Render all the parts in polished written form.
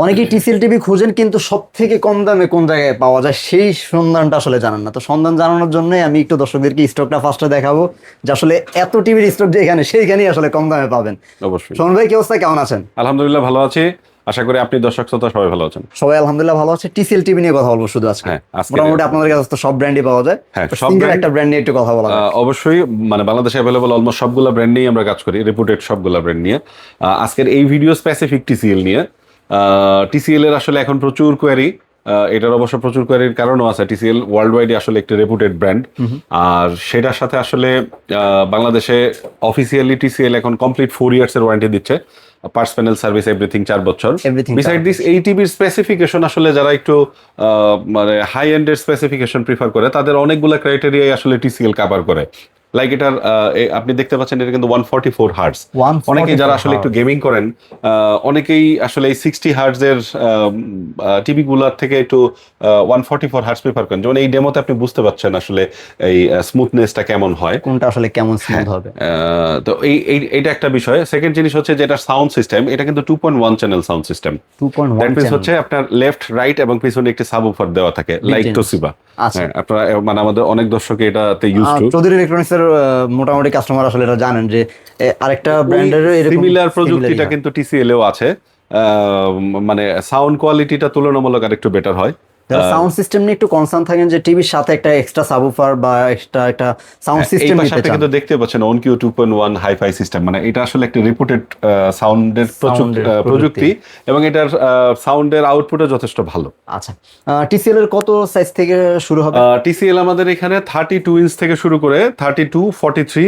অনেকেই TCL TV খুঁজেন কিন্তু সব থেকে কম দামে কোন জায়গায় পাওয়া যায় সেই সন্ধানটা আসলে জানেন না। তো সন্ধান জানানোর জন্য আমি একটু দর্শকদেরকে স্টকটা ফার্স্টে দেখাবো, যে আসলে এত টিভির স্টক যেখানে সেইখানেই আসলে কম দামে পাবেন। অবশ্যই। সোমন ভাই, কি অবস্থা, কেমন আছেন? আলহামদুলিল্লাহ ভালো আছি, আশা করি আপনি দর্শক শ্রোতা সবাই ভালো আছেন। সবাই আলহামদুলিল্লাহ ভালো আছে। টিসিএল টিভি নিয়ে কথা বলবো শুধু আজকে। হ্যাঁ, আজকে মোটামুটি আপনাদের কাছে তো সব ব্র্যান্ডই পাওয়া যায়, হ্যাঁ, তো সব সিঙ্গেল brand, একটা ব্র্যান্ড নিয়ে একটু কথা বলা যায়। অবশ্যই। মানে বাংলাদেশে অ্যাভেলেবল অলমোস্ট সবগুলা ব্র্যান্ড নিয়ে আমরা কাজ করি, রেপুটেড সবগুলা ব্র্যান্ড নিয়ে। আজকের এই ভিডিও স্পেসিফিক টিসিএল নিয়ে। টিসিএল এর আসলে এখন প্রচুর কোয়ারি, এটার অবশ্য প্রচুর কোয়ারির কারণও আছে। টিসিএল ওয়ার্ল্ড ওয়াইড আসলে একটি রেপুটেড ব্র্যান্ড, আর সেটার সাথে আসলে বাংলাদেশে অফিসিয়ালি টিসিএল এখন কমপ্লিট 4 ইয়ার্স এর ওয়ারেন্টি দিচ্ছে, পার্টস প্যানেল সার্ভিস এভরিথিং 4 বছর। Everything বিসাইড দিস এই টিভির স্পেসিফিকেশন আসলে যারা একটু মানে হাই এন্ডের স্পেসিফিকেশন প্রিফার করে তাদের অনেকগুলো ক্রাইটেরিয়াই আসলে টিসিএল কভার করে। লাইক এটার আপনি দেখতে পাচ্ছেন এটা কিন্তু 144 হার্টজ। 144 অনেকেই যারা আসলে একটু গেমিং করেন, অনেকেই আসলে এই 60 হার্টজ এর টিভি গুলার থেকে একটু 144 হার্টজ প্রিফার করেন। যেমন এই ডেমোতে আপনি বুঝতে পারছেন আসলে এই স্মুথনেসটা কেমন হয়, কোনটা আসলে কেমন স্মুথ হবে। তো এইটা একটা বিষয়। সেকেন্ড জিনিস হচ্ছে যে এটা সাউন্ড সিস্টেম, এটা কিন্তু 2.1 channel sound system. 2.1 that means channel, হচ্ছে আপনার লেফট রাইট এবং পিছনে একটি সাবউফার দেওয়া থাকে লাইক তোশিবা। আচ্ছা। হ্যাঁ, আপনারা মানে আমাদের অনেক দর্শক এটাতে ইউজ টু। চৌধুরী ইলেকট্রনিক্স এর মোটামুটি কাস্টমার আসলে এটা জানেন যে আরেকটা ব্র্যান্ডের সিমিলার প্রযুক্তিটা কিন্তু টিসিএল এও আছে, মানে সাউন্ড কোয়ালিটিটা তুলনামূলক আরেকটু বেটার হয়। সাউন্ড সিস্টেম নিয়ে একটু কনসার্ন থাকেন যে টিভির সাথে একটা এক্সট্রা সাবউফার বা এক্সট্রা একটা সাউন্ড এই সিস্টেম পাশে দিতে আপনি চান। কিন্তু দেখতে পাচ্ছেন OnQ 2.1 হাইফাই সিস্টেম, মানে এটা আসলে একটা রিপুটেড সাউন্ডের প্রযুক্তি, এবং এটার সাউন্ডের আউটপুটও যথেষ্ট ভালো। আচ্ছা, টিসিএল এর কত সাইজ থেকে শুরু হবে? টিসিএল আমাদের এখানে 32 ইঞ্চ থেকে শুরু করে 32, 43,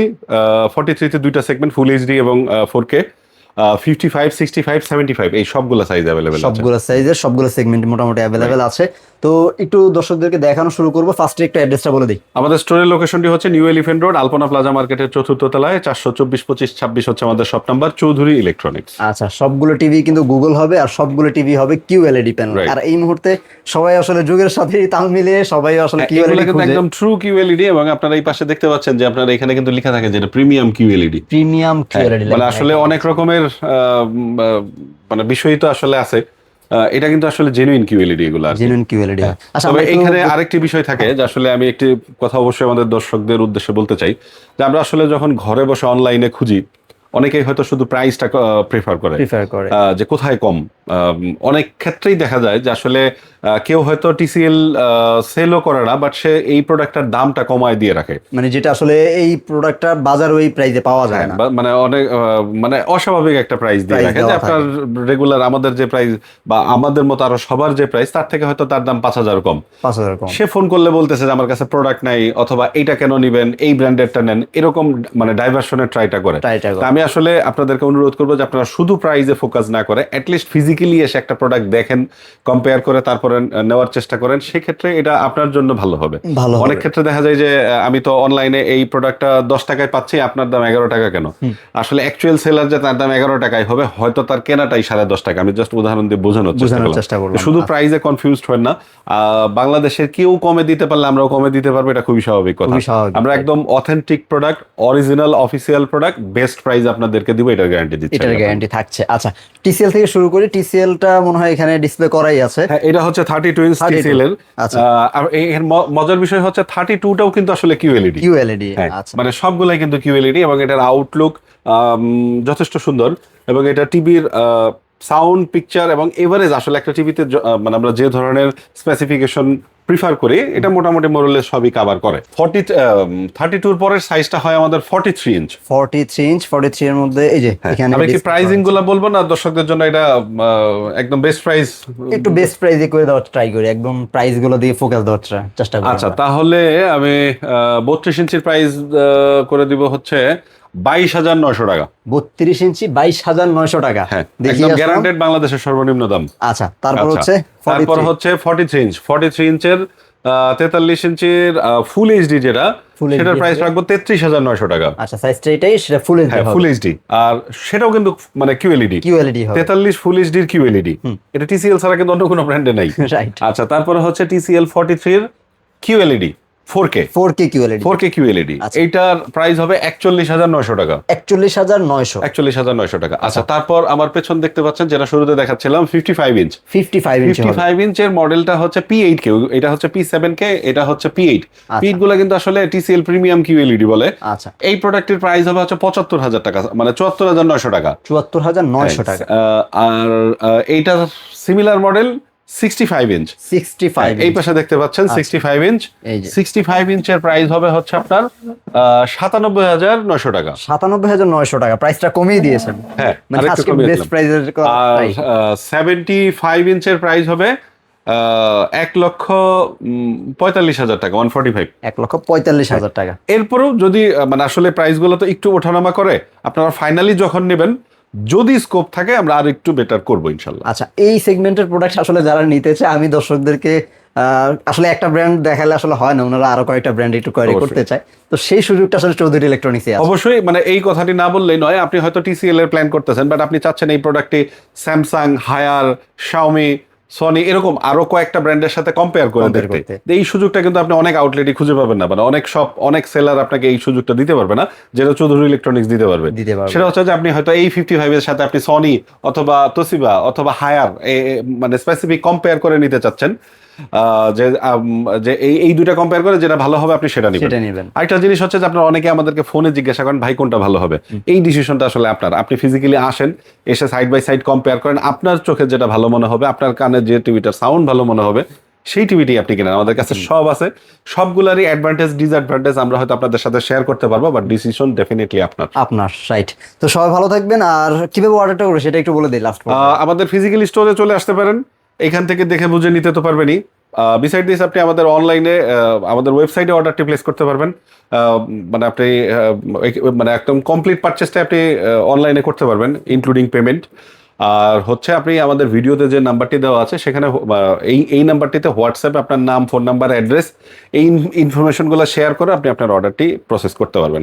43 তে দুইটা সেগমেন্ট, ফুল এইচডি এবং 4K, 55, 65, 75 এই সবগুলো সাইজ অ্যাভেলেবেল আছে। সবগুলো সাইজের সবগুলো সেগমেন্ট মোটামুটি অ্যাভেলেবেল আছে। তো একটু দর্শকদেরকে দেখানো শুরু করবো। ফার্স্টে একটু অ্যাড্রেসটা বলে দিই। আমাদের স্টোরের লোকেশনটি হচ্ছে নিউ এলিফ্যান্ট রোড, আলপনা প্লাজা মার্কেটের 4র্থ তলায়, 424 25 26 হচ্ছে আমাদের শপ নাম্বার, চৌধুরী ইলেকট্রনিক্স। আচ্ছা, সবগুলো টিভি কিন্তু গুগল হবে আর সবগুলো টিভি হবে কিউএলইডি প্যানেল। Right. আর এই মুহূর্তে সবাই আসলে যুগের সাথে তাল মিলিয়ে সবাই আসলে এগুলো কিউএলইডি কিন্তু খুঁজে। একদম ট্রু কিউএলইডি, এবং আপনারা এই পাশে দেখতে পাচ্ছেন যে আপনারা এখানে কিন্তু লেখা থাকে যে এটা প্রিমিয়াম কিউএলইডি। প্রিমিয়াম কিউএলইডি মানে আসলে অনেক রকমের মানে বিষয় তো আসলে আছে, এটা কিন্তু আসলে জেনুইন কিউএলইডি এগুলো আর কি। Genuine QLED. আচ্ছা, তবে আমরা এখানে আরেকটি বিষয় থাকে যে আসলে আমি একটি কথা অবশ্যই আমাদের দর্শকদের উদ্দেশ্যে বলতে চাই, যে আমরা আসলে যখন ঘরে বসে অনলাইনে খুঁজি, অনেকেই হয়তো শুধু প্রাইসটা প্রেফার করে, যে কোথায় কম। অনেক ক্ষেত্রেই দেখা যায় যে আসলে কেউ হয়তো টিসিএল সেলও করে না, বাট সে এই প্রোডাক্টটার দামটা কমায় দিয়ে রাখে, মানে যেটা আসলে এই প্রোডাক্টটা বাজার ওই প্রাইসে পাওয়া যায় না, মানে অনেক মানে অস্বাভাবিক একটা প্রাইস দিয়ে রাখে, যে আপনার রেগুলার আমাদের যে প্রাইস বা আমাদের মতো আরো সবার যে প্রাইস তার থেকে হয়তো তার দাম 5,000 কম। 5,000 কম। সে ফোন করলে বলতেছে যে আমার কাছে প্রোডাক্ট নাই, অথবা এইটা কেন নিবেন, এই ব্র্যান্ডেরটা নেন, এরকম মানে ডাইভার্সনের ট্রাইটা করে। আমি আসলে আপনাদেরকে অনুরোধ করবো যে আপনারা শুধু প্রাইসে ফোকাস না করে অ্যাটলিস্ট ফিজিক্যালি এসে একটা প্রোডাক্ট দেখেন, কম্পেয়ার করে তারপরে নেওয়ার চেষ্টা করেন, সেক্ষেত্রে এটা আপনার জন্য ভালো হবে। অনেক ক্ষেত্রে দেখা যায় যে আমি তো অনলাইনে এই প্রোডাক্টটা 10 টাকায় পাচ্ছি, আপনার দাম 11 টাকা কেন? আসলে অ্যাকচুয়াল সেলার যে তার দাম 11 টাকায় হবে, হয়তো তার কেনাটাই 10.5 টাকা। আমি জাস্ট উদাহরণ দিয়ে বোঝানোর চেষ্টা করলাম। শুধু প্রাইসে কনফিউজড হয় না। বাংলাদেশের কেউ কমে দিতে পারলে আমরাও কমে দিতে পারবো, এটা খুবই স্বাভাবিক কথা। আমরা একদম authentic product, original official product, best price আপনাদের দিব, এটার গ্যারান্টি দিচ্ছি। এটার গ্যারান্টি থাকছে। আচ্ছা, টিসিএল থেকে শুরু করি। টিসিএলটা মনে হয় এখানে ডিসপ্লে করাই আছে। হ্যাঁ, এটা হচ্ছে 32 ইঞ্চ টিসিএল এর। আর এর মজার বিষয় হচ্ছে 32টাও কিন্তু আসলে কিউএলইডি। আচ্ছা, মানে সবগুলাই কিন্তু কিউএলইডি, এবং এটার আউটলুক যথেষ্ট সুন্দর, এবং এটা টিভির সাউন্ড, পিকচার এবং এভারেজ আসলে একটা টিভিতে মানে আমরা যে ধরনের স্পেসিফিকেশন প্রিফার করি, এটা মোটামুটি মোরলে সবই কভার করে। 32 এর পরের সাইজটা হয় আমাদের 43 ইঞ্চ। 43 এর মধ্যে এই যে এখানে আমি কি প্রাইসিং গুলো বলবো না দর্শকদের জন্য, এটা একদম বেস্ট প্রাইস, একটু বেস্ট প্রাইসে করে দেওয়ার ট্রাই করি, একদম প্রাইস গুলো দিয়ে ফোকাস দেওয়ার চেষ্টা করি। আচ্ছা, তাহলে আমি 32 ইঞ্চির প্রাইস করে দিব হচ্ছে 22,900 টাকা। 32 ইঞ্চি 22,900 টাকা। হ্যাঁ, একদম গ্যারান্টেড বাংলাদেশের সর্বনিম্ন দাম। আচ্ছা, তারপর হচ্ছে 43 ইঞ্চের 43 ইঞ্চির ফুল এইচডি, যেটা সেটার প্রাইস রাখবো 33,900 টাকা। আচ্ছা, সাইজটা এটাই, সেটা ফুল এইচডি হবে। ফুল এইচডি, আর সেটাও কিন্তু মানে কিউএলইডি হবে। 43 ফুল এইচডির কিউএলইডি, এটা টিসিএল ছাড়া কিন্তু অন্য কোনো ব্র্যান্ডে নাই। রাইট। আচ্ছা, তারপরে হচ্ছে TCL 43 এর QLED, 4K 4K QLED 4K QLED এইটার প্রাইস হবে 41,900 টাকা। 41,900 41,900 টাকা। আচ্ছা, তারপর আমার পেছন দেখতে পাচ্ছেন যেটা শুরুতে দেখাচ্ছিলাম 55 ইঞ্চ। 55 ইঞ্চের মডেলটা হচ্ছে P8K, এটা হচ্ছে P7K, এটা হচ্ছে P8। P8 গুলো কিন্তু আসলে TCL প্রিমিয়াম QLED বলে। আচ্ছা, এই প্রোডাক্টের প্রাইস হবে হচ্ছে 75,000 টাকা, মানে 74,900 টাকা। 74,900 টাকা। আর এইটা সিমিলার মডেল 65 ইঞ্চ। 65 এই পাশে দেখতে পাচ্ছেন 65 ইঞ্চ। এই যে 65 ইঞ্চের প্রাইস হবে হচ্ছে আপনার 97,900 টাকা। 97,900 টাকা, প্রাইসটা কমিয়ে দিয়েছেন। হ্যাঁ, মানে আরেকটু আজকে কমিয়ে বেস্ট দিলাম। প্রাইসের আর 75 ইঞ্চের প্রাইস হবে 1,45,000 টাকা, 145। 1,45,000 টাকা। এরপরেও যদি মানে আসলে প্রাইসগুলো তো একটু ওঠানামা করে, আপনারা ফাইনালি যখন নেবেন যদি স্কোপ থাকে আমরা আর একটু বেটার করবো ইনশাল্লাহ। আচ্ছা, এই সেগমেন্টের প্রোডাক্ট আসলে যারা নিতে চায়, আমি দর্শকদেরকে আসলে একটা ব্র্যান্ড দেখালে আসলে হয় না, ওনারা আরো কয়েকটা ব্র্যান্ড একটু কোয়ারি করতে চায়, তো সেই সুযোগটা আসলে চৌধুরী ইলেকট্রনিক্সে আছে। অবশ্যই, মানে এই কথাটি না বললেই নয়, আপনি হয়তো TCL এর প্ল্যান করতেছেন, বাট আপনি চাচ্ছেন এই প্রোডাক্টটি স্যামসাং, হায়ার, শাওমি, সনি এরকম আরো কয়েকটা ব্র্যান্ডের সাথে কম্পেয়ার করে দেখতে। এই সুযোগটা কিন্তু আপনি অনেক আউটলেটই খুঁজে পাবেন না, মানে অনেক শপ, অনেক সেলার আপনাকে এই সুযোগটা দিতে পারবে না, যেটা চৌধুরী ইলেকট্রনিক্স দিতে পারবে। সেটা হচ্ছে যে আপনি হয়তো এই 55 এর সাথে আপনি সনি অথবা তোশিবা অথবা হায়ার মানে স্পেসিফিক কম্পেয়ার করে নিতে চাচ্ছেন, যে এই দুইটা কম্পেয়ার করে যেটা ভালো হবে আপনি সেটা নেবেন। আরেকটা জিনিস হচ্ছে যে আপনারা অনেকে আমাদেরকে ফোনে জিজ্ঞাসা করেন ভাই কোনটা ভালো হবে। এই ডিসিশনটা আসলে আপনার, আপনি ফিজিক্যালি আসেন, এসে সাইড বাই সাইড কম্পেয়ার করেন, আপনার চোখে যেটা ভালো মনে হবে, আপনার কানে যে টিভিটার সাউন্ড ভালো মনে হবে সেই টিভিটি আপনি কিনেন। আমাদের কাছে সব আছে, সবগুলারই অ্যাডভান্টেজ ডিসঅ্যাডভান্টেজ আমরা হয়তো আপনাদের সাথে শেয়ার করতে পারবো, বাট ডিসিশন ডেফিনেটলি আপনার। রাইট। তো সবাই ভালো থাকবেন, আর কিভাবে অর্ডারটা করবে সেটা একটু বলে দিই লাস্ট। আমাদের ফিজিক্যাল স্টোরে চলে আসতে পারেন, এখান থেকে দেখে বুঝে নিতে তো পারবেনই। বিসাইড দিস আপনি আমাদের অনলাইনে আমাদের ওয়েবসাইটে অর্ডারটি প্লেস করতে পারবেন, মানে আপনি মানে একদম কমপ্লিট পারচেসটা আপনি অনলাইনে করতে পারবেন ইনক্লুডিং পেমেন্ট। আর হচ্ছে আপনি আমাদের ভিডিওতে যে নাম্বারটি দেওয়া আছে সেখানে এই নাম্বারটিতে হোয়াটসঅ্যাপে আপনার নাম, ফোন নাম্বার, অ্যাড্রেস, এই ইনফরমেশনগুলো শেয়ার করে আপনি আপনার অর্ডারটি প্রসেস করতে পারবেন।